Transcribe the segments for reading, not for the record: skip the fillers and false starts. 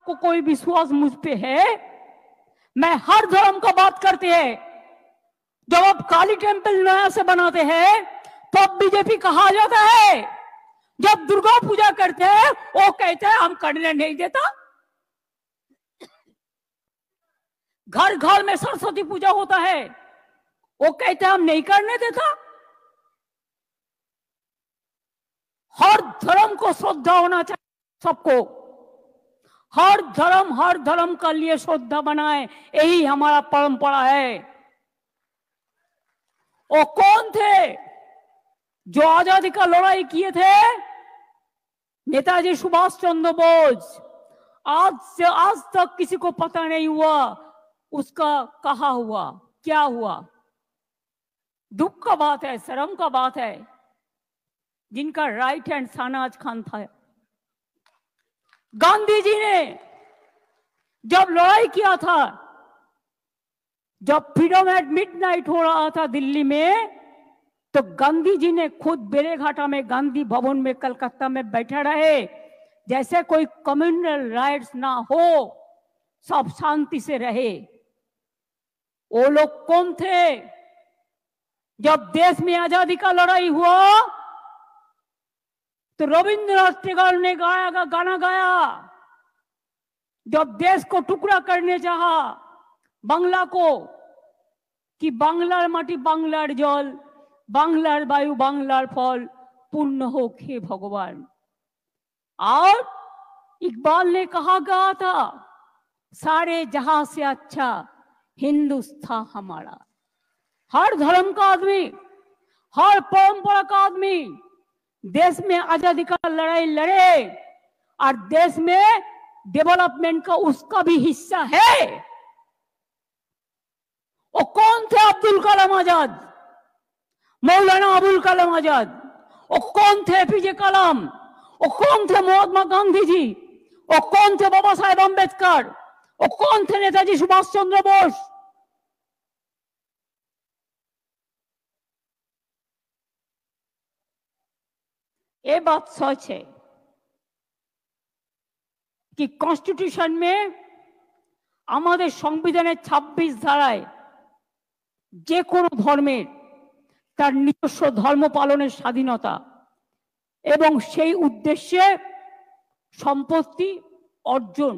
आपको कोई विश्वास मुझ पे है? मैं हर धर्म का बात करते हैं। जब आप काली टेम्पल नया से बनाते हैं तो अब बीजेपी कहा जाता है। जब दुर्गा पूजा करते हैं वो कहते हैं हम करने नहीं देता। घर घर में सरस्वती पूजा होता है, वो कहते हैं हम नहीं करने देता। हर धर्म को श्रद्धा होना चाहिए सबको। हर धर्म का लिए श्रद्धा बनाए, यही हमारा परंपरा है। वो कौन थे जो आजादी का लड़ाई किए थे? नेताजी सुभाष चंद्र बोस। आज तक किसी को पता नहीं हुआ उसका कहा हुआ, क्या हुआ। दुख का बात है, शर्म का बात है। जिनका राइट हैंड शाहनवाज खान था, गांधी जी ने जब लड़ाई किया था, जब फ्रीडम एट मिडनाइट हो रहा था दिल्ली में, तो गांधी जी ने खुद बेलेघाटा में गांधी भवन में कलकत्ता में बैठे रहे, जैसे कोई कम्युनल राइट्स ना हो, सब शांति से रहे। वो लोग कौन थे? जब देश में आजादी का लड़ाई हुआ तो रविंद्रनाथ टैगोर ने गाना गाया। जब देश को टुकड़ा करने चाहा बांग्ला को, कि बांग्लार माटी बांग्लार जल, बांग्लार वायु बांग्लार फल, पूर्ण हो खे भगवान। और इकबाल ने कहा गया था, सारे जहां से अच्छा हिंदुस्तान हमारा। हर धर्म का आदमी, हर परंपरा का आदमी देश में आजादी का लड़ाई लड़े और देश में डेवलपमेंट का उसका भी हिस्सा है। वो कौन थे? अब्दुल कलाम आजाद, मौलाना अबुल कलाम आजाद। वो कौन थे? एपीजे कलाम। वो कौन थे? महात्मा गांधी जी। वो कौन थे? बाबा साहेब अम्बेडकर। वो कौन थे? नेताजी सुभाष चंद्र बोस। ये बात सच है कि कॉन्स्टिट्यूशन में हमारे संविधान 26 धाराয় যে কোনো ধর্মের তার নিজস্ব ধর্ম পালনের স্বাধীনতা এবং সেই উদ্দেশ্যে সম্পত্তি অর্জন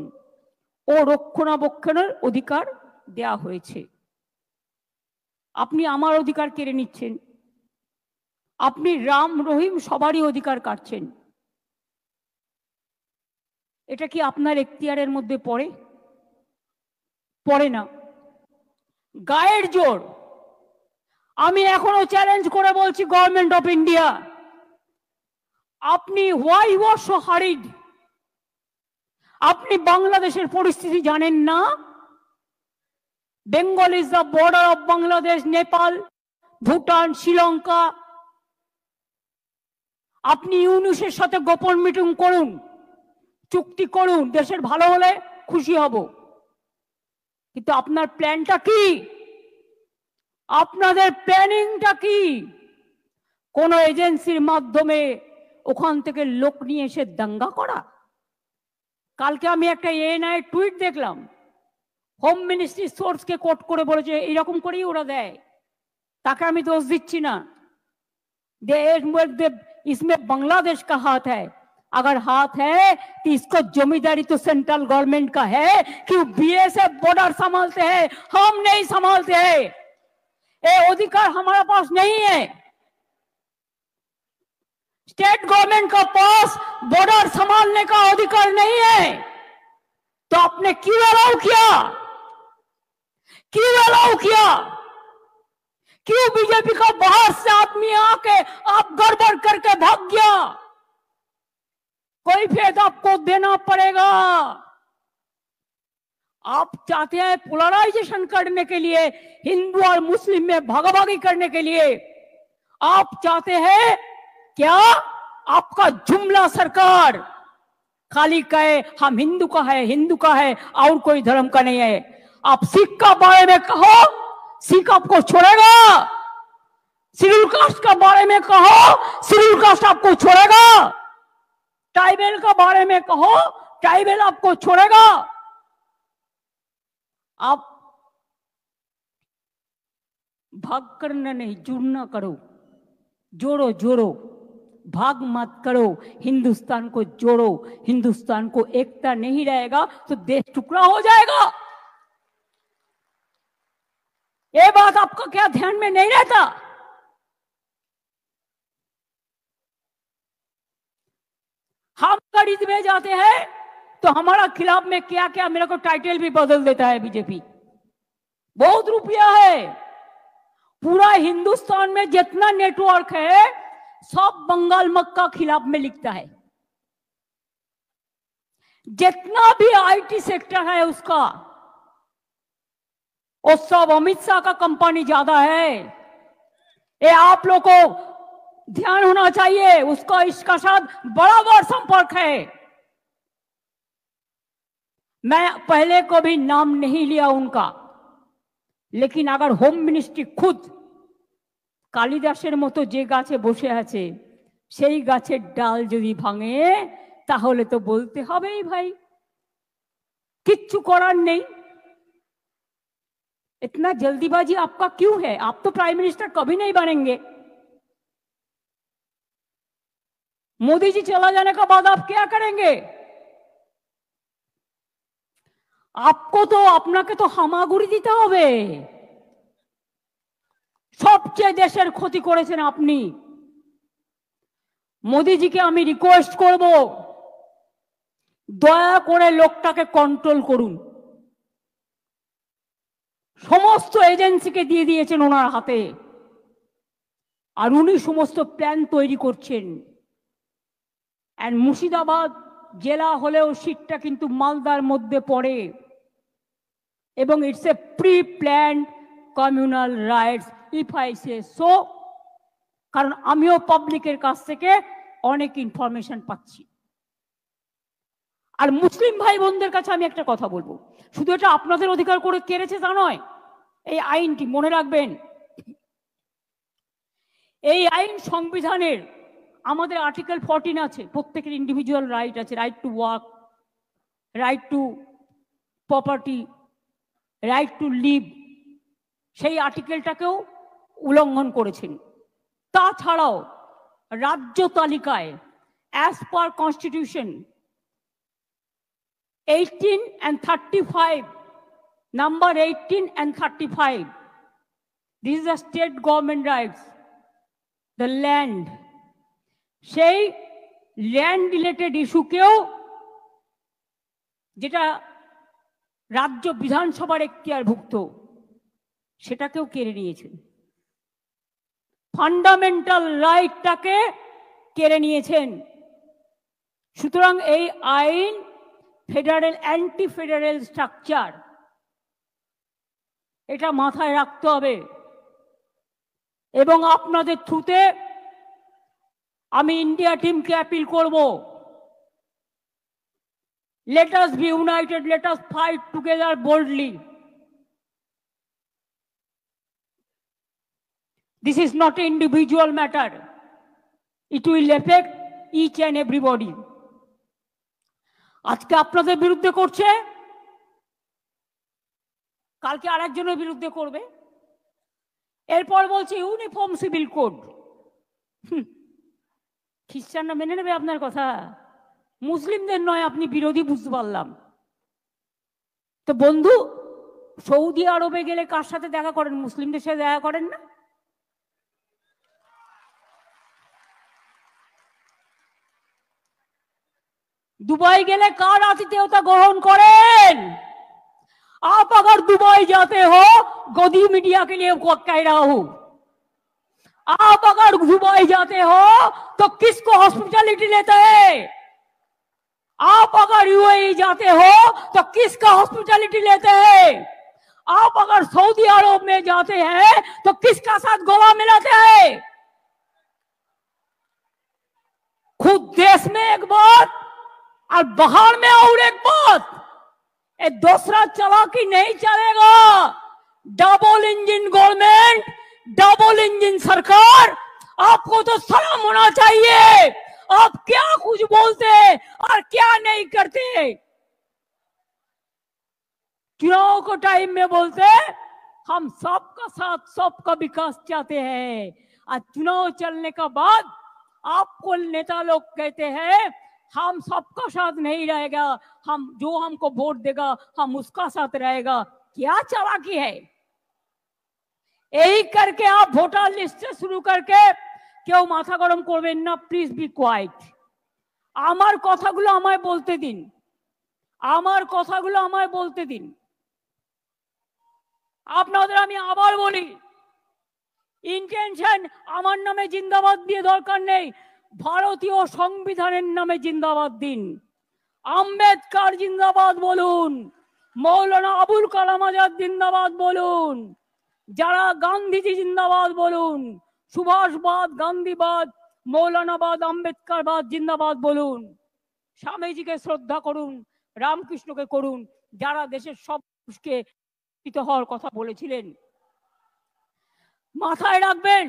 ও রক্ষণাবেক্ষণের অধিকার দেয়া হয়েছে। আপনি আমার অধিকার কেড়ে নিচ্ছেন, আপনি রাম রহিম সবারই অধিকার কাটছেন। এটা কি আপনার এখতিয়ারের মধ্যে পড়ে? পড়ে না। গায়ের জোর আমি এখনো চ্যালেঞ্জ করে বলছি গভর্নমেন্ট অফ ইন্ডিয়া, আপনি why you are so hurried? আপনি বাংলাদেশের পরিস্থিতি জানেন না? Bengal is the border of Bangladesh, Nepal, Bhutan, Sri Lanka. আপনি ইউনুসের সাথে গোপন মিটিং করুন, চুক্তি করুন, দেশের ভালো হলে খুশি হব। কিন্তু আপনার প্ল্যানটা কি? আপনাদের প্ল্যানিংটা কি? কোন এজেন্সির মাধ্যমে ওখান থেকে লোক নিয়ে এসে দাঙ্গা করা? কালকে আমি একটা এএনআই টুইট দেখলাম, হোম মিনিস্ট্রি সোর্সকে কোট করে বলেছে এরকম করেই ওরা দেয়। তাকে আমি দোষ দিচ্ছি না, इसमें बांग्लादेश का हाथ है। अगर हाथ है तो इसको जमींदारी तो सेंट्रल गवर्नमेंट का है कि बीएसएफ बॉर्डर संभालते हैं, हम नहीं संभालते हैं। ये अधिकार हमारे पास नहीं है। स्टेट गवर्नमेंट का पास बॉर्डर संभालने का अधिकार नहीं है। तो आपने क्यों अलाउ किया? क्यों अलाउ किया? क्यों बीजेपी का बाहर से आदमी आके आप गड़बड़ करके भाग गया? कोई फेद आपको देना पड़ेगा। आप चाहते हैं पोलराइजेशन करने के लिए, हिंदू और मुस्लिम में भागाभागी करने के लिए आप चाहते हैं क्या? आपका जुमला सरकार खाली कहे हम हिंदू का है, हिंदू का है और कोई धर्म का नहीं है। आप सिख का बारे में कहो, सिख आपको छोड़ेगा? शेड्यूल कास्ट का बारे में कहो, शेड्यूल कास्ट आपको छोड़ेगा? ट्राइबल का बारे में कहो, ट्राइबल आपको छोड़ेगा? आप भाग करना नहीं, जुड़ना करो, जोड़ो जोड़ो, भाग मत करो, हिंदुस्तान को जोड़ो। हिंदुस्तान को एकता नहीं रहेगा तो देश टुकड़ा हो जाएगा। ये बात आपका क्या ध्यान में नहीं रहता? हम गरीब में जाते हैं तो हमारा खिलाफ में क्या क्या मेरे को टाइटल भी बदल देता है बीजेपी। बहुत रुपया है, पूरा हिंदुस्तान में जितना नेटवर्क है सब बंगाल मक्का खिलाफ में लिखता है। जितना भी आईटी सेक्टर है उसका, वो सब अमित शाह का कंपनी ज्यादा है। ये आप लोग को ध्यान होना चाहिए, उसका इसका साथ बराबर संपर्क है। मैं पहले को भी नाम नहीं लिया उनका, लेकिन अगर होम मिनिस्ट्री खुद कालिदासेर मतो जे गाছে বসে আছে সেই গাছের ডাল যদি ভাঙে তাহলে তো বলতে হবেই ভাই, কিচ্ছু করার নেই। इतना जल्दीबाजी आपका क्यों है? आप तो प्राइम मिनिस्टर कभी नहीं बनेंगे। मोदी जी चला जाने के बाद आप क्या करेंगे? आपको तो अपना के तो हामागुड़ी दीते होबे। सबचेয়ে देशेर क्षति करेছেন আপনি। मोदी जी के आमी रिक्वेस्ट करब, दया करे लोकटाके कंट्रोल करुन। समस्त एजेंसी के दिए दिएছেন ওনার হাতে, আর উনি সমস্ত প্ল্যান তৈরি করছেন। এন্ড মুর্শিদাবাদ জেলা হলেও সিটটা কিন্তু মালদার মধ্যে পড়ে, এবং it's a pre planned communal rights if I say so. কারণ আমিও পাবলিকের কাছ থেকে অনেক ইনফরমেশন পাচ্ছি। আর মুসলিম ভাই বোনদের কাছে আমি একটা কথা বলবো, শুধু এটা আপনাদের অধিকার করে কেড়েছে তা নয়, এই আইনটি মনে রাখবেন, এই আইন সংবিধানের আমাদের আর্টিকেল 14 আছে, প্রত্যেকের ইন্ডিভিজুয়াল রাইট আছে, right to work, right to property, right to live, সেই আর্টিকেলটাকেও উল্লঙ্ঘন করেছেন। তাছাড়াও রাজ্য তালিকায় as per constitution 18 and 35, number 18 and 35, this is the state government rights, the land, সেই ল্যান্ড রিলেটেড ইস্যুকেও, যেটা রাজ্য বিধানসভার এখতিয়ারভুক্ত, সেটাকেও কেড়ে নিয়েছেন। ফান্ডামেন্টাল রাইটটাকে কেড়ে নিয়েছেন। সুতরাং এই আইন ফেডারেল অ্যান্টি ফেডারেল স্ট্রাকচার, এটা মাথায় রাখতে হবে। এবং আপনাদের থ্রুতে আমি ইন্ডিয়া টিমকে অ্যাপিল করব, let us be united, let us fight together boldly. This is not an individual matter, it will affect each and everybody. আজকে আপনাদের বিরুদ্ধে করছে, কালকে আরেকজনের বিরুদ্ধে করবে, এরপর বলছে ইউনিফর্ম সিভিল কোড। খ্রিস্টানরা মেনে নেবে আপনার কথা? মুসলিমদের নয়, আপনি বিরোধী বুঝতে পারলাম। তো বন্ধু, সৌদি আরবে গেলে কার সাথে দেখা করেন? মুসলিমদের সাথে দেখা করেন না? दुबई गेले कार आतिथ्यता ग्रहण करें? आप अगर दुबई जाते हो, गोदी मीडिया के लिए कह रहा हूं, आप अगर दुबई जाते हो तो किसको हॉस्पिटैलिटी लेते हैं? आप अगर यूएई जाते हो तो किसका हॉस्पिटैलिटी लेते हैं? आप अगर सऊदी अरब में जाते हैं तो किसका साथ गला मिलाते हैं? खुद देश में एक बात और बाहर में और एक बात, ये दूसरा चालाकी नहीं चलेगा। Double engine government, double engine सरकार, आपको तो सलाम होना चाहिए। आप क्या कुछ बोलते और क्या नहीं करते। चुनाव को टाइम में बोलते हम सबका साथ सबका विकास चाहते हैं, और चुनाव चलने का बाद आपको नेता लोग कहते हैं हम सबका साथ नहीं रहेगा, हम जो हमको वोट देगा हम उसका साथ रहेगा। क्या चालाकी है। यही करके आप वोटर लिस्ट से शुरू करके কেউ মাথা গরম করবেন না, প্লিজ বি কোয়াইট। আমার কথাগুলো আমায় বলতে দিন, আমার কথাগুলো আমায় বলতে দিন। আপনাদের আমি আবার বলি, ইন্টেনশন আমার নামে জিন্দাবাদ দিয়ে দরকার নেই, ভারতীয় সংবিধানের নামে জিন্দাবাদ দিন। আম্বেদকর জিন্দাবাদ বলুন, মৌলানা আবুল কালাম আজাদ জিন্দাবাদ বলুন, যারা গান্ধীজি জিন্দাবাদ বলুন, সুভাষবাদ, গান্ধীবাদ, মৌলানাবাদ, আম্বেদকরবাদ জিন্দাবাদ বলুন। স্বামীজিকে শ্রদ্ধা করুন, রামকৃষ্ণকে করুন, যারা দেশের সব মানুষকে হওয়ার কথা বলেছিলেন। মাথায় রাখবেন।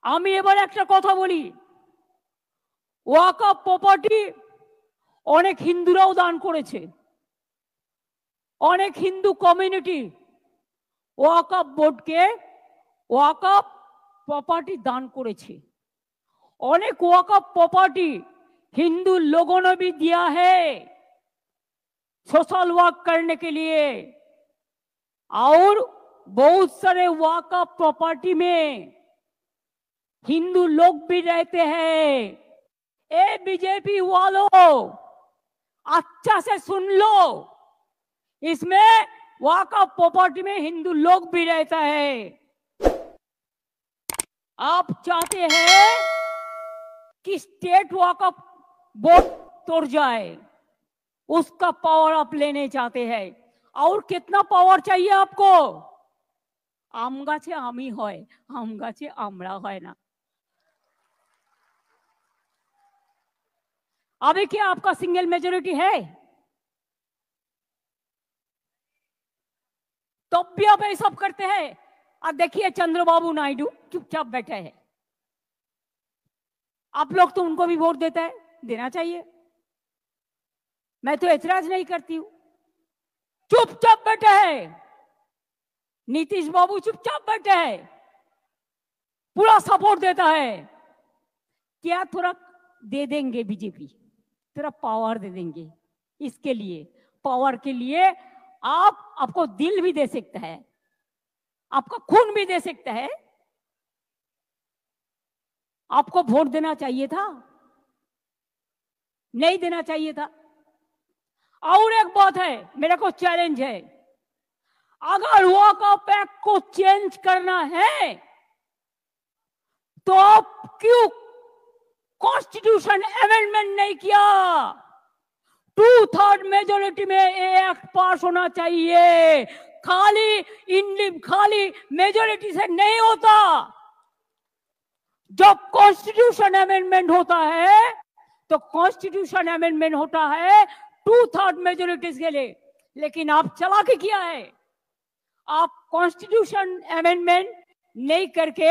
আমি এবার একটা কথা বলি, ওয়াকফ প্রপার্টি অনেক হিন্দুরাও দান করেছে, অনেক হিন্দু কমিউনিটি ওয়াকফ বোর্ডকে ওয়াকফ प्रॉपर्टी दान करेছে। अनेक वक़्फ़ प्रॉपर्टी हिंदू लोगों ने भी दिया है सोशल वर्क करने के लिए, और बहुत सारे वक़्फ़ प्रॉपर्टी में हिंदू लोग भी रहते हैं। ए बीजेपी वालों अच्छा से सुन लो, इसमें वक़्फ़ प्रॉपर्टी में हिंदू लोग भी रहता है। आप चाहते हैं कि स्टेट वक़्फ़ बोर्ड तोड़ जाए, उसका पावर आप लेने चाहते हैं। और कितना पावर चाहिए आपको? आम गाছে आमी হয়, आम गाছে আমরা হয় না। अभी क्या आपका सिंगल मेजोरिटी है? तब भी आप ये सब करते हैं। और देखिए चंद्रबाबू नायडू चुपचाप बैठे हैं। आप लोग तो उनको भी वोट देता है, देना चाहिए, मैं तो ऐतराज नहीं करती हूं। चुपचाप बैठे हैं। नीतीश बाबू चुपचाप बैठे हैं, पूरा सपोर्ट देता है। क्या थोड़ा दे देंगे बीजेपी, थोड़ा पावर दे देंगे। इसके लिए पावर के लिए आपको दिल भी दे सकता है, आपका खून भी दे सकता है। आपको वोट देना चाहिए था, नहीं देना चाहिए था। और एक बात है, मेरे को चैलेंज है, अगर वक़्फ़ एक्ट को चेंज करना है तो आप क्यों कॉन्स्टिट्यूशन अमेंडमेंट नहीं किया? 2/3 मेजोरिटी में ये एक्ट पास होना चाहिए, खाली मेजोरिटी से नहीं होता। जब कॉन्स्टिट्यूशन अमेंडमेंट होता है तो कॉन्स्टिट्यूशन अमेंडमेंट होता है 2/3 मेजोरिटी के लिए। लेकिन आप चालाकी किया है, आप कॉन्स्टिट्यूशन अमेंडमेंट नहीं करके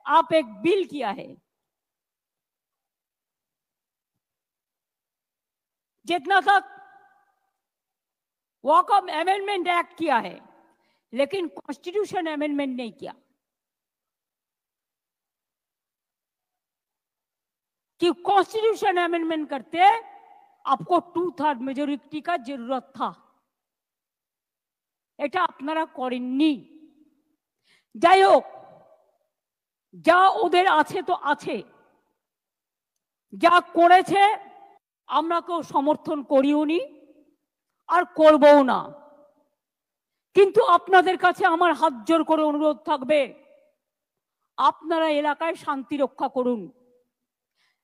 आप एक बिल किया है। जितना तक वक़्फ़ अमेंडमेंट एक्ट किया है, लेकिन कॉन्स्टिट्यूशन अमेंडमेंट नहीं किया। कि कॉन्स्टिट्यूशन अमेंडमेंट करते आपको 2/3 मेजोरिटी का जरूरत था, এটা আপনারা করেননি। যাই হোক, যা ওদের আছে তো আছে, যা করেছে আমরা কেউ সমর্থন করিও নি আর করবও না। কিন্তু আপনাদের কাছে আমার হাত জোর করে অনুরোধ থাকবে, আপনারা এলাকায় শান্তি রক্ষা করুন।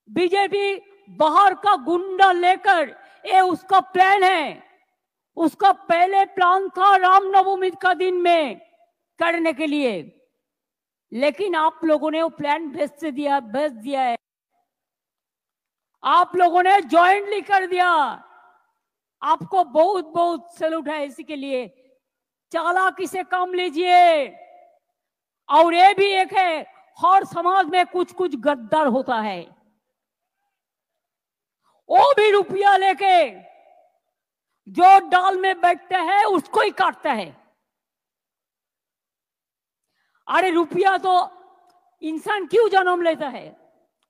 बीजेपी बाहर का गुंडा लेकर, ये उसका प्लान है, उसका पहले प्लान था रामनवमी का दिन में करने के लिए, लेकिन आप लोगों ने वो प्लान भेज दिया है। आप लोगों ने जॉइंटली कर दिया। आपको बहुत बहुत सैल्यूट है इसी के लिए। चालाकी से काम लीजिए। और ये भी एक है, हर समाज में कुछ कुछ गद्दार होता है, वो भी रुपया लेके जो डाल में बैठता है उसको ही काटता है। अरे रुपया तो इंसान क्यों जन्म लेता है?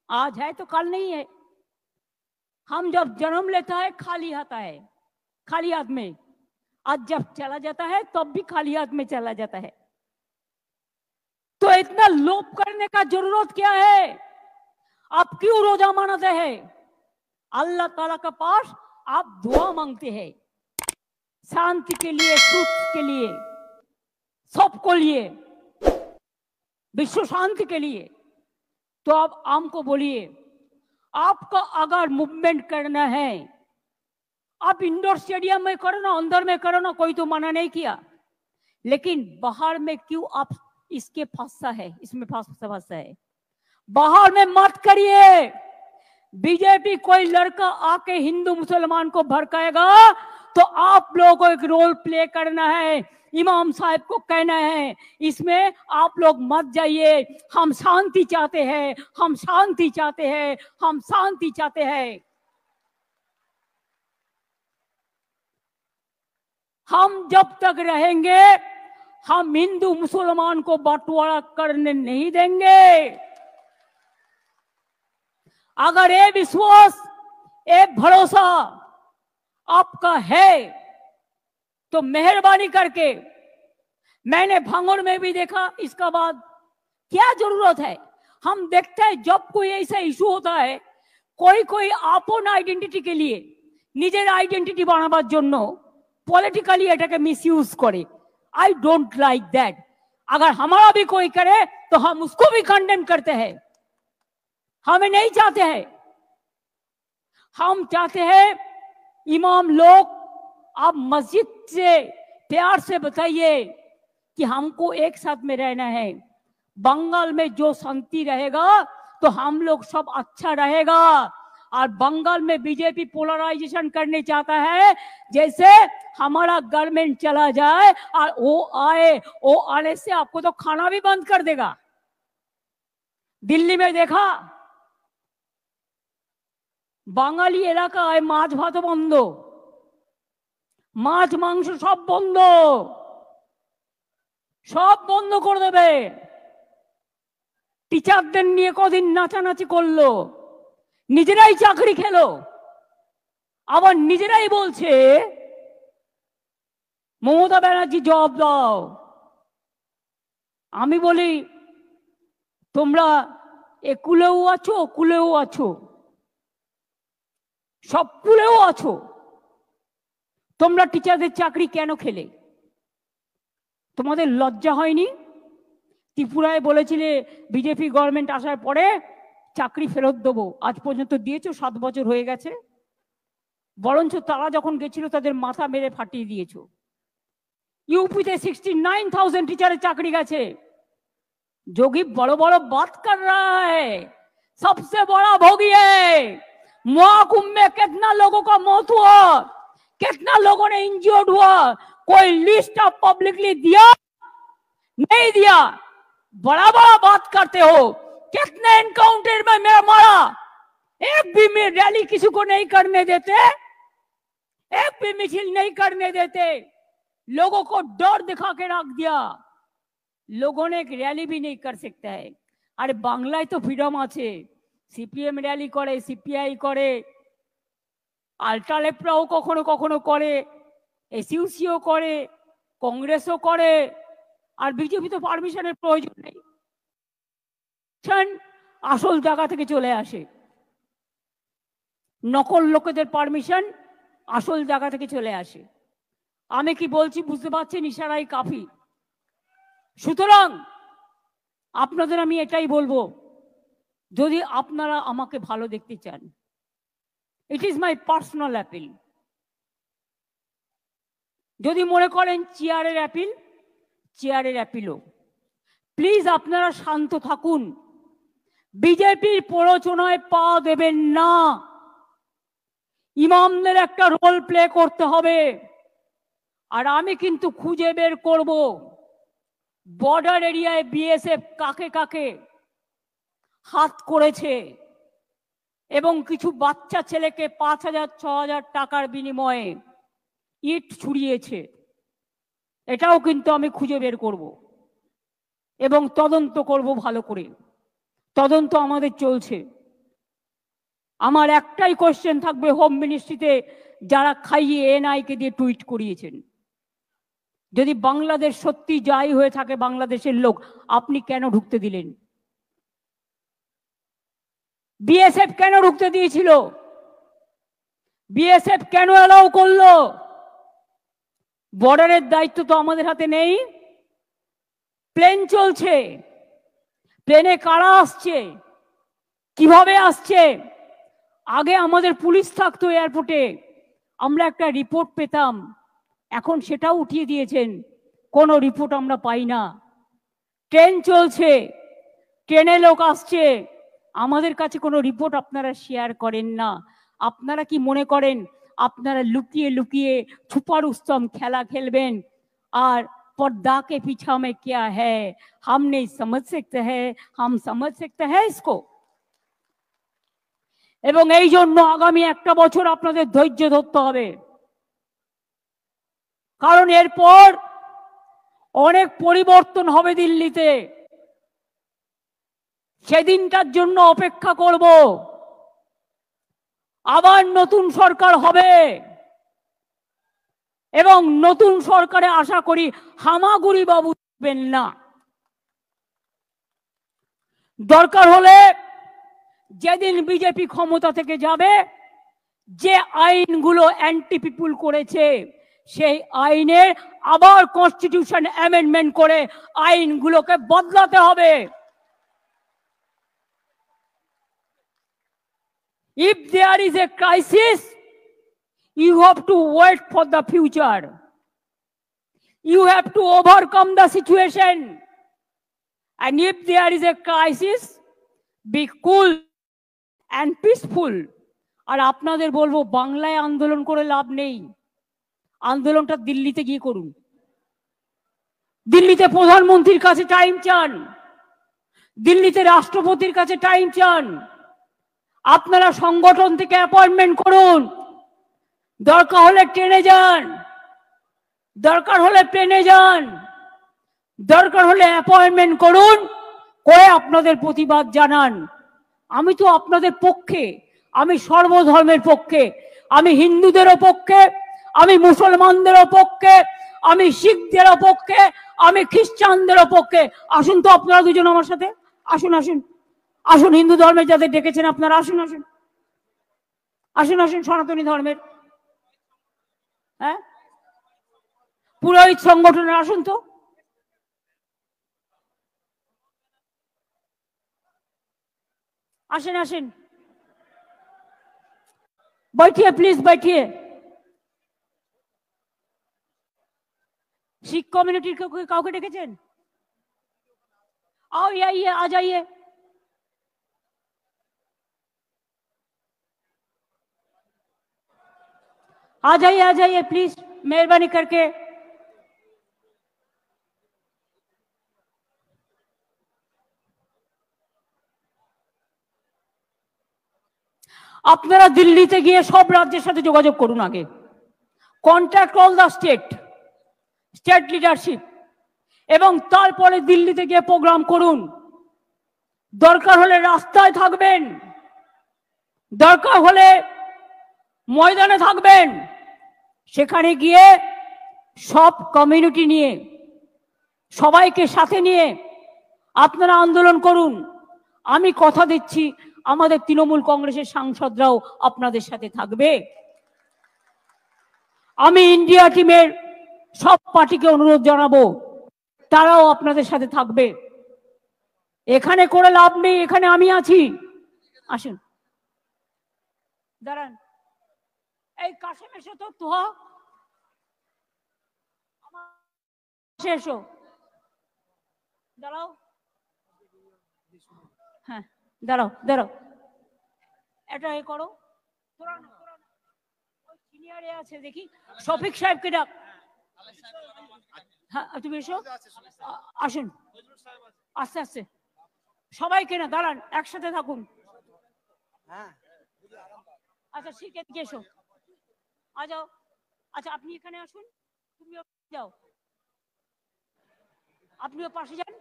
आज है तो कल नहीं है। हम जब जन्म लेता है खाली आता है, खाली हाथ में, आज जब चला जाता है तब भी खाली हाथ में चला जाता है। तो इतना लोभ करने का जरूरत क्या है? आप क्यों रोजा मनाते हैं? अल्लाह ताला के पास आप दुआ मांगते हैं शांति के लिए, सुख के लिए, सबको लिए, विश्व शांति के लिए। तो आप हमको बोलिए, आपको अगर मूवमेंट करना है आप इंडोर स्टेडियम में करो ना, अंदर में करो ना, कोई तो मना नहीं किया, लेकिन बाहर में क्यों आप इसके फंसा है, इसमें फंसा है? बाहर में मत करिए। बीजेपी कोई लड़का आके हिंदू मुसलमान को भड़काएगा तो आप लोगों को एक रोल प्ले करना है, इमाम साहब को कहना है इसमें आप लोग मत जाइए, हम शांति चाहते हैं, हम शांति चाहते हैं, हम शांति चाहते हैं। हम जब तक रहेंगे हम हिंदू मुसलमान को बंटवारा करने नहीं देंगे। अगर ये विश्वास, ये भरोसा आपका है तो मेहरबानी करके, मैंने भांगड़ में भी देखा, इसका बाद क्या जरूरत है? हम देखते हैं जब कोई ऐसा इशू होता है, कोई कोई अपन आइडेंटिटी के लिए, निजेर आइडेंटिटी बानाबार जन्नो पॉलिटिकली एटाके मिसयूज करे। I don't like that. अगर हमारा भी कोई करे तो हम उसको भी कंडेम करते हैं, हमें नहीं चाहते हैं। हम चाहते हैं इमाम लोग, आप मस्जिद से प्यार से बताइए कि हमको एक साथ में रहना है। बंगाल में जो शांति रहेगा तो हम लोग सब अच्छा रहेगा। और बंगाल में बीजेपी पोलराइजेशन करने चाहता है, जैसे हमारा गवर्नमेंट चला जाए और वो आने से आपको तो खाना भी बंद कर देगा। दिल्ली में देखा, বাঙালি এলাকায় মাছ ভাত বন্ধ, মাছ মাংস সব বন্ধ, সব বন্ধ করে দেবে। টিচারদের নিয়ে কদিন নাচানাচি করলো, নিজেরাই চাকরি খেলো, আবার নিজেরাই বলছে মমতা ব্যানার্জি জবাব দাও। আমি বলি তোমরা এ কুলেও আছো, কুলেও আছো, সব কুলেও আছো, তোমরা টিচারদের চাকরি কেন খেলে? তোমাদের লজ্জা হয়নি? ত্রিপুরায় বলেছিলে বিজেপি গভর্নমেন্ট আসার পরে চাকরি ফেরত দেবো, আজ পর্যন্ত দিয়েছো, 7 বছর হয়ে গেছে। বরঞ্চ তারা যখন গেছিল তাদের মাথা মেরে ফাটিয়ে দিয়েছো। यूपीতে 69,000 टीचर चाकरी गए। जोगी बड़ो बड़ो बात कर रहा है, सबसे बड़ा भोगी है। महाकुंभ में कितना लोगों का मौत हुआ, कितना लोगों ने इंजर्ड हुआ, कोई लिस्ट ऑफ पब्लिकली दिया? नहीं दिया। बड़ा बड़ा बात करते हो। कितने एनकाउंटर में मेरा मारा, एक भी में रैली किसी को नहीं करने देते, एक भी मिছিল नहीं करने देते, लोगों को डर दिखा के रख दिया। लोगों ने एक रैली भी नहीं कर सकता है। अरे बांग्लाয় तो फ्रीडम আছে, सीपीएम रैली करे, सीपीआई करे, আলট্রালেফরাও কখনো কখনো করে, এসইউসিও করে, কংগ্রেসও করে, আর বিজেপি তো পারমিশনের প্রয়োজন নেই, আসল জায়গা থেকে চলে আসে। নকল লোকেদের পারমিশন আসল জায়গা থেকে চলে আসে। আমি কি বলছি বুঝতে পারছেন? ইশারাই কাফি। সুতরাং আপনাদের আমি এটাই বলবো, যদি আপনারা আমাকে ভালো দেখতে চান, it is my personal appeal. যদি মনে করেন চেয়ারের অ্যাপিল, চেয়ারের অ্যাপিলও, প্লিজ আপনারা শান্ত থাকুন, বিজেপির প্ররোচনায় পা দেবেন না। ইমামদের একটা রোল প্লে করতে হবে। আর আমি কিন্তু খুঁজে বের করব বর্ডার এরিয়ায় বিএসএফ কাকে কাকে হাত করেছে এবং কিছু বাচ্চা ছেলেকে 5,000-6,000 টাকার বিনিময়ে ইট ছুড়িয়েছে, এটাও কিন্তু আমি খুঁজে বের করব এবং তদন্ত করব ভালো করে। তদন্ত আমাদের চলছে। আমার একটাই কোশ্চেন থাকবে হোম মিনিস্ট্রিতে, যারা খাইয়ে এনআইকে দিয়ে টুইট করিয়েছেন, যদি বাংলাদেশ সত্যি যাই হয়ে থাকে বাংলাদেশের লোক, আপনি কেন ঢুকতে দিলেন? বিএসএফ কেন ঢুকতে দিয়েছিল? বিএসএফ কেন অ্যালাউ করলো? বর্ডারের দায়িত্ব তো আমাদের হাতে নেই। প্লেন চলছে, প্লেনে কারা আসছে, কিভাবে আসছে? আগে আমাদের পুলিশ থাকতো এয়ারপোর্টে, আমরা একটা রিপোর্ট পেতাম, এখন সেটাও উঠিয়ে দিয়েছেন, কোনো রিপোর্ট আমরা পাই না। ট্রেন চলছে, ট্রেনে লোক আসছে, আমাদের কাছে কোনো রিপোর্ট আপনারা শেয়ার করেন না। আপনারা কি মনে করেন আপনারা লুকিয়ে লুকিয়ে छुपा रुस्तम খেলা খেলবেন আর पर्दा के पीछा में क्या है हम नहीं समझ सकते हैं, हम समझ सकते हैं इसको। এবং এই জন্য আগামী একটা বছর আপনাদের ধৈর্য ধরতে হবে, কারণ এরপর অনেক পরিবর্তন হবে দিল্লিতে। সেদিনটার জন্য অপেক্ষা করব। আবার নতুন সরকার হবে এবং নতুন সরকারে আশা করি হামাগুড়ি বাবু থাকবেন না। দরকার হলে যেদিন বিজেপি ক্ষমতা থেকে যাবে, যে আইনগুলো অ্যান্টি পিপুল করেছে সেই আইনের আবার কনস্টিটিউশন অ্যামেন্ডমেন্ট করে আইনগুলোকে বদলাতে হবে। If there is a crisis, you have to wait for the future. You have to overcome the situation. And if there is a crisis, be cool and peaceful. আর আপনাদের বলবো, বাংলায় আন্দোলন করে লাভ নেই, আন্দোলনটা দিল্লিতে গিয়ে করুন। দিল্লিতে প্রধানমন্ত্রীর কাছে টাইম চান, দিল্লিতে রাষ্ট্রপতির কাছে টাইম চান। আপনারা সংগঠন থেকে অ্যাপয়েন্টমেন্ট করুন, দরকার হলে ট্রেনে যান, দরকার হলে প্লেনে যান, দরকার হলে অ্যাপয়েন্টমেন্ট করুন, করে আপনাদের প্রতিবাদ জানান। আমি তো আপনাদের পক্ষে, আমি সর্বধর্মের পক্ষে, আমি হিন্দুদেরও পক্ষে, আমি মুসলমানদেরও পক্ষে, আমি শিখদেরও পক্ষে, আমি খ্রিস্টানদেরও পক্ষে। আসুন তো আপনারা দুজন আমার সাথে, আসুন আসুন আসুন, হিন্দু ধর্মের যাদের ডেকেছেন আপনারা আসুন আসুন আসুন আসুন, সনাতনী ধর্মের, হ্যাঁ, পুরোহিত সংগঠনের আসুন তো। আসেন আসেন, बैठिए प्लीज बैठिए। শিখ কমিউনিটির কাউকে ডেকেছেন? आओ ये आइए, आ जाइए। आ जाइए प्लीज, मेहरबानी करके। আপনারা দিল্লিতে গিয়ে সব রাজ্যের সাথে যোগাযোগ করুন, আগে contact all the state leadership, এবং তারপরে দিল্লিতে গিয়ে প্রোগ্রাম করুন। দরকার হলে রাস্তায় থাকবেন, দরকার হলে ময়দানে থাকবেন, সেখানে গিয়ে সব কমিউনিটি নিয়ে, সবাইকে সাথে নিয়ে আপনারা আন্দোলন করুন। আমি কথা দিচ্ছি আমাদের তৃণমূল কংগ্রেসের সাংসদরাও আপনাদের সাথে থাকবে। আমি ইন্ডিয়া টিমের সব পার্টিকে অনুরোধ জানাবো, তারাও আপনাদের সাথে থাকবে। এখানে করে লাভ নেই, এখানে আমি আছি। আসুন, দাঁড়ান, এই কাশেম এসো তো, তোহা এসো, দাঁড়াও, হ্যাঁ দাঁড়াও দাঁড়াও, এটা এ করো, সিনিয়রে আছে দেখি, শফিক সাহেবকে ডাক। হ্যাঁ তুমি এসো, আসুন আস্তে আস্তে। সবাইকে না, দাঁড়ান, একসাথে থাকুন। আচ্ছা ঠিক আছে, এসো, আ যাও। আচ্ছা আপনি এখানে আসুন, তুমিও যাও, আপনিও পাশে যান।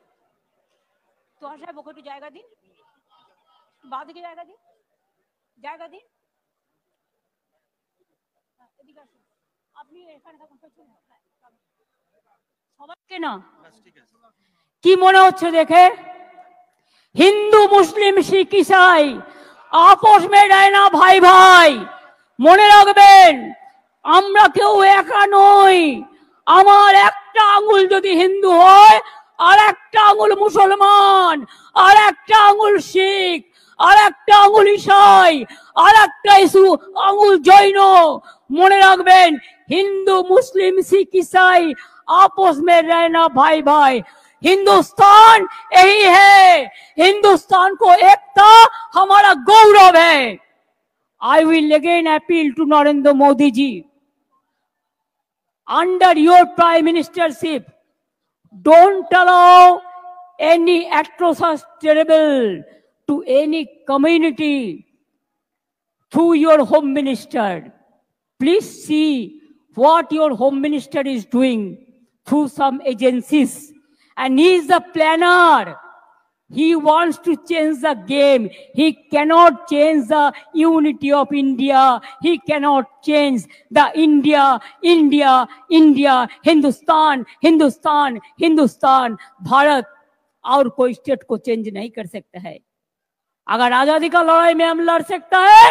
তো সাহেব ওকে একটু জায়গা দিন, বাঁদিকে জায়গা দিন, জায়গা দিন। এদিকে আসুন, আপনি এখানে থাকুন, সবাইকে না। কি মনে হচ্ছে দেখে? হিন্দু মুসলিম শিখ ইসাই আপোষ মে রহে না ভাই ভাই। মনে রাখবেন, আমরা কেউ একা নই। আমার একটা আঙুল যদি হিন্দু হয়, আর একটা আঙুল মুসলমান, আর একটা আঙুল শিখ, আর একটা আঙুল ইসাই, আর একটা আঙুল জৈন। মনে রাখবেন, হিন্দু মুসলিম শিখ ইসাई आपस में रहना भाई भाई। हिंदुस्तान यही है, हिंदुस्तान को एकता हमारा गौरव है। I will again appeal to Narendra Modi ji, under your prime ministership, don't allow any atrocious terrible to any community through your home minister. Please see what your home minister is doing through some agencies, and he is the planner. He wants to change the game. He cannot change the unity of India. He cannot change the India, Hindustan, Bharat और कोई state को change नहीं कर सकता है। अगर आजादी का लड़ाई में हम लड़ सकता है,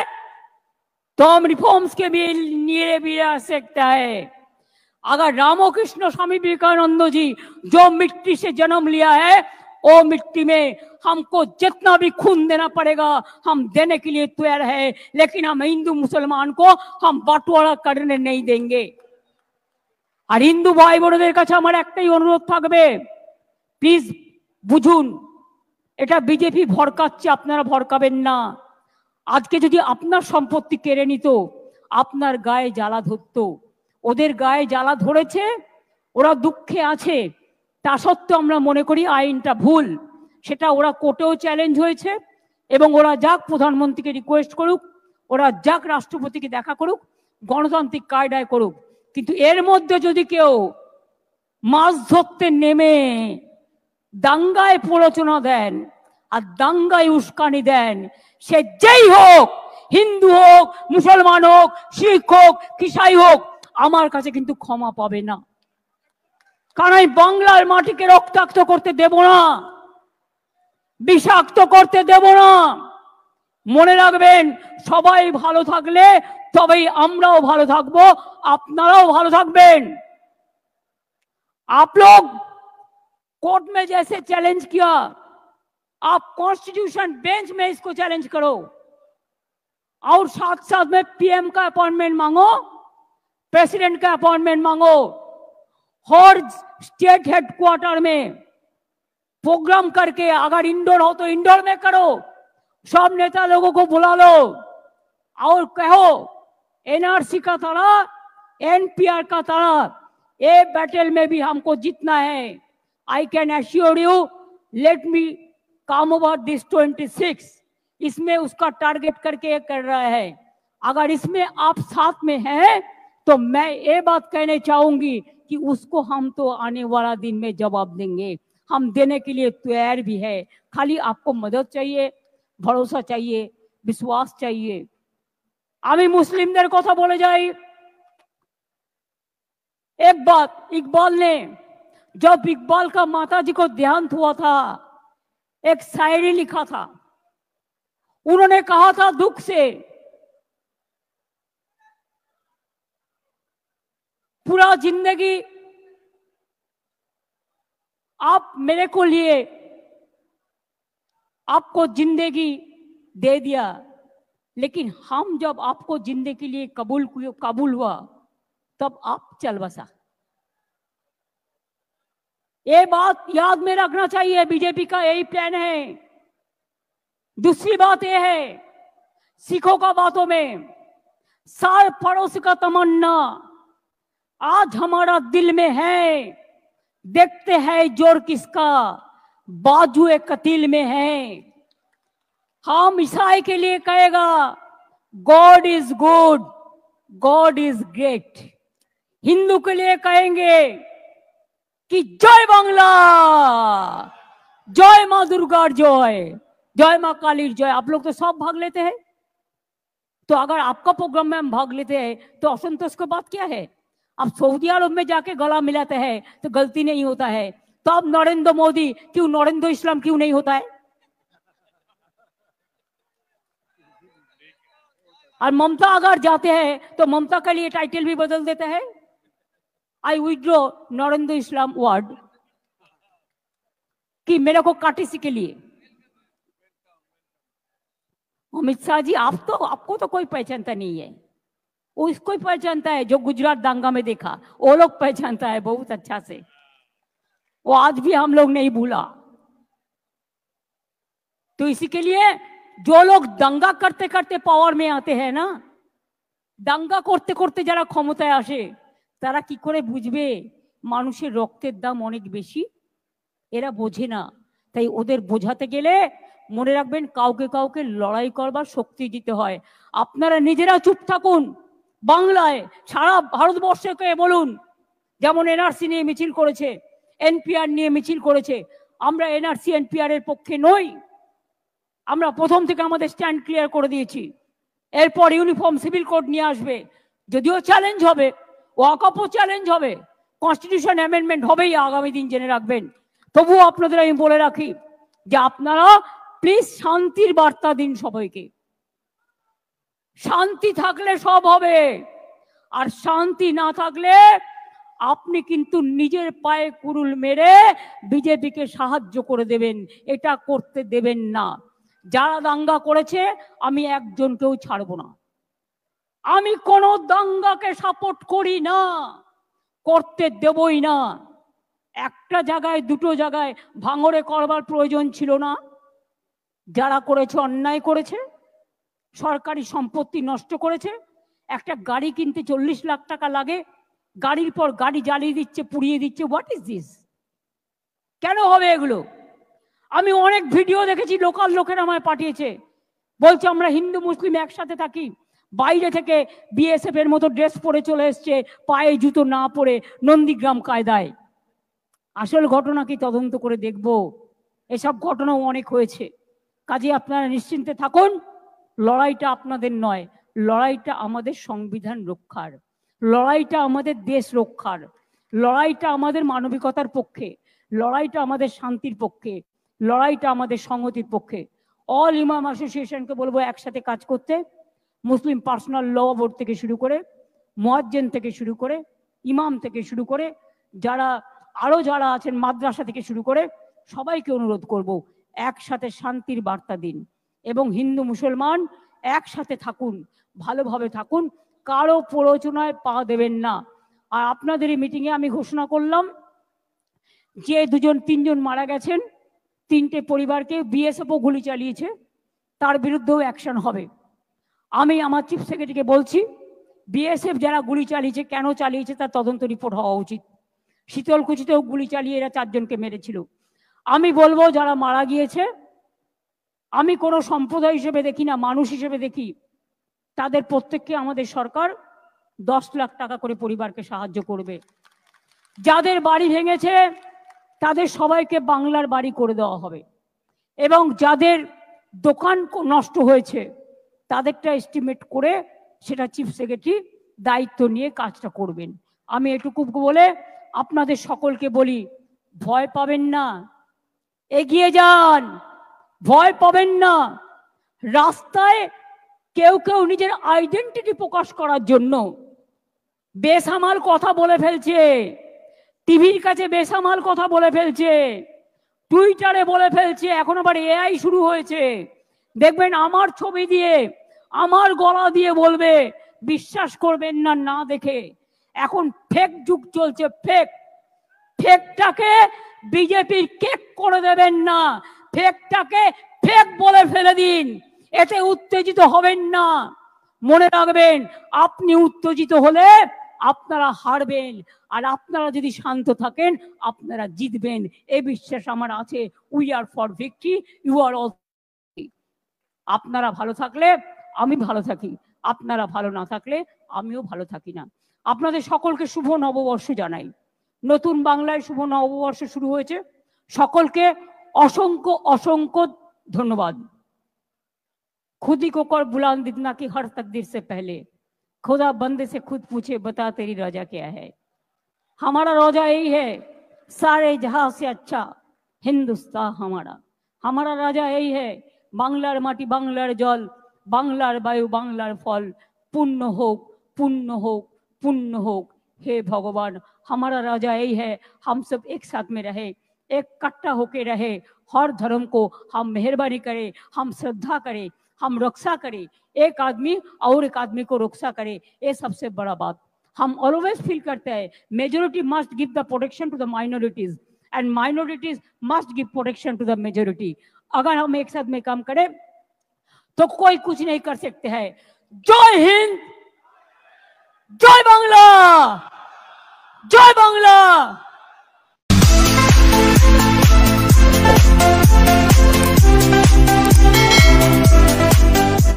तो हम रिफॉर्म्स के भी लिए भी आ सकता है। अगर रामकृष्ण स्वामी विवेकानंद जी जो मिट्टी से जन्म लिया है, वो मिट्टी में हमको जितना भी खून देना पड़ेगा हम देने के लिए तैयार है, लेकिन हम हिंदू मुसलमान को हम बंटवारा करने नहीं देंगे। और हिंदू भाई बोनेদের কাছে আমার একটাই অনুরোধ থাকবে, প্লিজ বুঝুন, এটা বিজেপি ভড়কাচ্ছে, আপনারা ভড়কাবেন না। আজকে যদি আপনার সম্পত্তি কেড়ে নিত, আপনার গায়ে জ্বালা ধরতো। ওদের গায়ে জ্বালা ধরেছে, ওরা দুঃখে আছে, তা সত্ত্বেও আমরা মনে করি আইনটা ভুল। সেটা ওরা কোর্টেও চ্যালেঞ্জ হয়েছে, এবং ওরা যাক প্রধানমন্ত্রীকে রিকোয়েস্ট করুক, ওরা যাক রাষ্ট্রপতিকে দেখা করুক, গণতান্ত্রিক কায়দায় করুক। কিন্তু এর মধ্যে যদি কেউ মাছ ধরতে নেমে দাঙ্গায় প্ররোচনা দেন আর দাঙ্গায় উস্কানি দেন, সে যেই হোক, হিন্দু হোক, মুসলমান হোক, শিখ হোক, খ্রিস্টান হোক, আমার কাছে কিন্তু ক্ষমা পাবে না। কারণ আমি বাংলার মাটিকে রক্তাক্ত করতে দেব না, বিষাক্ত করতে দেব না। মনে রাখবেন, সবাই ভালো থাকলে তবেই আমরাও ভালো থাকবো, আপনারাও ভালো থাকবেন। आप लोग कोर्ट में जैसे चैलेंज किया, आप कॉन्स्टिट्यूशन बेंच में इसको चैलेंज करो, और साथ साथ में पीएम का अपॉइंटमेंट मांगो, प्रेसिडेंट का अपॉइंटमेंट मांगो। हर स्टेट हेडक्वार्टर में प्रोग्राम करके, अगर इंडोर हो तो इंडोर में करो, सब नेता लोगों को बुला लो और कहो एनआरसी का तरह, एनपीआर का तरह ये बैटल में भी हमको जीतना है। I can assure you, let me come over this 26, इसमें उसका टारगेट करके कर रहा है। अगर इसमें आप साथ में हैं तो मैं ये बात कहने चाहूंगी कि उसको हम तो आने वाला दिन में जवाब देंगे, हम देने के लिए तैयार भी है। खाली आपको मदद चाहिए, भरोसा चाहिए, विश्वास चाहिए। আমি মুসলিমদের কথা বলে যাই। एक बात, इकबाल ने, जब इकबाल का माता जी को देहांत हुआ था, एक शायरी लिखा था। उन्होंने कहा था दुख से, पूरा जिंदगी आप मेरे को लिए, आपको जिंदगी दे दिया, लेकिन हम जब आपको जिंदगी के लिए कबूल हुआ तब आप चल बसा। ये बात याद में रखना चाहिए, बीजेपी का यही प्लान है। दूसरी बात यह है, सिखों का बातों में सार पड़ोस का तमन्ना आज हमारा दिल में है, देखते हैं जोर किसका, बाजुए कतील में है। हम ईसाई के लिए कहेगा God is good, God is great. Hindu के लिए कहेंगे कि जय बांग्ला, जय मां दुर्गा, जय मां काली जय। आप लोग तो सब भाग लेते हैं, तो अगर आपका प्रोग्राम में हम भाग लेते हैं तो असंतोष की बात क्या है? आप सऊदी अरब में जाके गला मिलाते हैं तो गलती नहीं होता है, तो अब नरेंद्र मोदी क्यों, नरेंद्र इस्लाम क्यों नहीं होता है? और ममता अगर जाते हैं तो ममता के लिए टाइटल भी बदल देते हैं, आई विड्रॉ नरेंद्र इस्लाम वर्ड, कि मेरे को काटीसी के लिए। अमित शाह जी, आपको तो कोई पहचानता नहीं है, उसको ही पहचानता है जो गुजरात दांगा में देखा, वो लोग पहचानता है बहुत अच्छा से, वो आज भी हम लोग नहीं भूला। तो इसी के लिए जो लोग दंगा करते करते पावर में आते हैं ना, दंगा करते करते যারা ক্ষমতায় আসে তারা কি করে বুঝবে মানুষের রক্তের দাম অনেক বেশি? এরা বোঝে না। তাই ওদের বোঝাতে গেলে মনে রাখবেন কাউকে কাউকে লড়াই করবার শক্তি দিতে হয়। আপনারা নিজেরা চুপ থাকুন, বাংলায় সারা ভারতবর্ষকে বলুন, যেমন এনআরসি নিয়ে মিছিল করেছে, এনপিআর নিয়ে মিছিল করেছে, আমরা এনআরসি এনপিআর এর পক্ষে নই। আমরা প্রথম থেকে আমাদের স্ট্যান্ড ক্লিয়ার করে দিয়েছি। এরপর ইউনিফর্ম সিভিল কোড নিয়ে আসবে, যদিও চ্যালেঞ্জ হবে, ওয়াকফও চ্যালেঞ্জ হবে, কনস্টিটিউশন অ্যামেন্ডমেন্ট হবেই আগামী দিন, জেনে রাখবেন। তবুও আপনাদের আমি বলে রাখি যে আপনারা প্লিজ শান্তির বার্তা দিন সবাইকে। শান্তি থাকলে সব হবে, আর শান্তি না থাকলে আপনি কিন্তু নিজের পায়ে কুড়ুল মেরে বিজেপিকে সাহায্য করে দেবেন, এটা করতে দেবেন না। যারা দাঙ্গা করেছে আমি একজনকেও ছাড়বো না, আমি কোনো দাঙ্গাকে সাপোর্ট করি না, করতে দেবই না। একটা জায়গায় দুটো জায়গায় ভাঙড়ে করবার প্রয়োজন ছিল না। যারা করেছে অন্যায় করেছে, সরকারি সম্পত্তি নষ্ট করেছে, একটা গাড়ি কিনতে 40 লাখ টাকা লাগে, গাড়ির পর গাড়ি জ্বালিয়ে দিচ্ছে, পুড়িয়ে দিচ্ছে। What is this? কেন হবে এগুলো? আমি অনেক ভিডিও দেখেছি, লোকাল লোকেরা আমায় পাঠিয়েছে, বলছে আমরা হিন্দু মুসলিম একসাথে থাকি, বাইরে থেকে বিএসএফ এর মতো ড্রেস পরে চলে এসছে, পায়ে জুতো না পরে নন্দীগ্রাম কায়দায়। আসল ঘটনা কি তদন্ত করে দেখব, এসব ঘটনাও অনেক হয়েছে। কাজে আপনারা নিশ্চিন্তে থাকুন, লড়াইটা আপনাদের নয়, লড়াইটা আমাদের সংবিধান রক্ষার, লড়াইটা আমাদের দেশ রক্ষার, লড়াইটা আমাদের মানবিকতার পক্ষে, লড়াইটা আমাদের শান্তির পক্ষে, লড়াইটা আমাদের সংহতির পক্ষে। অল ইমাম অ্যাসোসিয়েশনকে বলবো একসাথে কাজ করতে, মুসলিম পার্সোনাল ল বোর্ড থেকে শুরু করে, মুয়াজ্জিন থেকে শুরু করে, ইমাম থেকে শুরু করে, যারা আরো যারা আছেন মাদ্রাসা থেকে শুরু করে, সবাইকে অনুরোধ করব একসাথে শান্তির বার্তা দিন এবং হিন্দু মুসলমান একসাথে থাকুন, ভালোভাবে থাকুন, কারো প্ররোচনায় পা দেবেন না। আর আপনাদের এই মিটিংয়ে আমি ঘোষণা করলাম যে 2-3 মারা গেছেন, 3টে পরিবারকে বিএসএফও গুলি চালিয়েছে, তার বিরুদ্ধেও অ্যাকশন হবে। আমি আমার চিফ সেক্রেটারিকে বলছি, বিএসএফ যারা গুলি চালিয়েছে, কেন চালিয়েছে তার তদন্ত রিপোর্ট হওয়া উচিত। শীতলকুচিতেও গুলি চালিয়ে এরা 4 জনকে মেরেছিল। আমি বলবো যারা মারা গিয়েছে, আমি কোনো সম্প্রদায় হিসেবে দেখি না, মানুষ হিসেবে দেখি, তাদের প্রত্যেককে আমাদের সরকার 10 লাখ টাকা করে পরিবারকে সাহায্য করবে। যাদের বাড়ি ভেঙেছে তাদের সবাইকে বাংলার বাড়ি করে দেওয়া হবে, এবং যাদের দোকান নষ্ট হয়েছে তাদেরটা এস্টিমেট করে সেটা চিফ সেক্রেটারি দায়িত্ব নিয়ে কাজটা করবেন। আমি এটুকু বলে আপনাদের সকলকে বলি, ভয় পাবেন না, এগিয়ে যান, ভয় পাবেন না। রাস্তায় কেউ কেউ নিজের আইডেন্টিটি প্রকাশ করার জন্য বেসামাল কথা বলে ফেলছে, টিভির কাছে বেসামাল কথা বলে ফেলছে, টুইটারে বলে ফেলছে, এখন আবার এআই শুরু হয়েছে, দেখবেন আমার ছবি দিয়ে আমার গলা দিয়ে বলবে, বিশ্বাস করবেন না না দেখে। এখন ফেক যুগ চলছে, ফেক, ফেকটাকে বিজেপির কেক করে দেবেন না, ফেকটাকে ফেক বলে ফেলে দিন, এতে উত্তেজিত হবেন না। মনে রাখবেন, আপনি উত্তেজিত হলে আপনারা হারবেন, আর আপনারা যদি শান্ত থাকেন আপনারা জিতবেন, এই বিশ্বাস আমার আছে। We are for victory, you are all. আপনারা ভালো থাকলে আমি ভালো থাকি, আপনারা ভালো না থাকলে আমিও ভালো থাকি না। আপনাদের সকলকে শুভ নববর্ষ জানাই। নতুন বাংলায় শুভ নববর্ষ শুরু হয়েছে, সকলকে অসংখ্য অসংখ্য ধন্যবাদ। खुद ही को कर बुलंद इतना कि हर तकदीर से पहले खुदा बंदे से खुद पूछे बता तेरी रजा क्या है। हमारा रोजा यही है, सारे जहां से अच्छा हिंदुस्तान हमारा। हमारा राजा यही है, बांग्लार माटी बांग्लार जल, बांग्लार वायु बांग्लार फल, पुण्य होक पुण्य होक पुण्य होक। हे भगवान, हमारा राजा यही है, हम सब एक साथ में रहे, एक कट्टा होके रहे, हर धर्म को हम मेहरबानी करें, हम श्रद्धा करें, हम रक्षा करें, एक आदमी और एक आदमी को रक्षा करे, ये सबसे बड़ा बात। हम ऑलवेज फील करते हैं majority must give the protection to the minorities and minorities must give protection to the majority. अगर हम एक साथ में काम करें तो कोई कुछ नहीं कर सकते हैं। जय हिंद, जय बांग्ला, जय बांग्ला।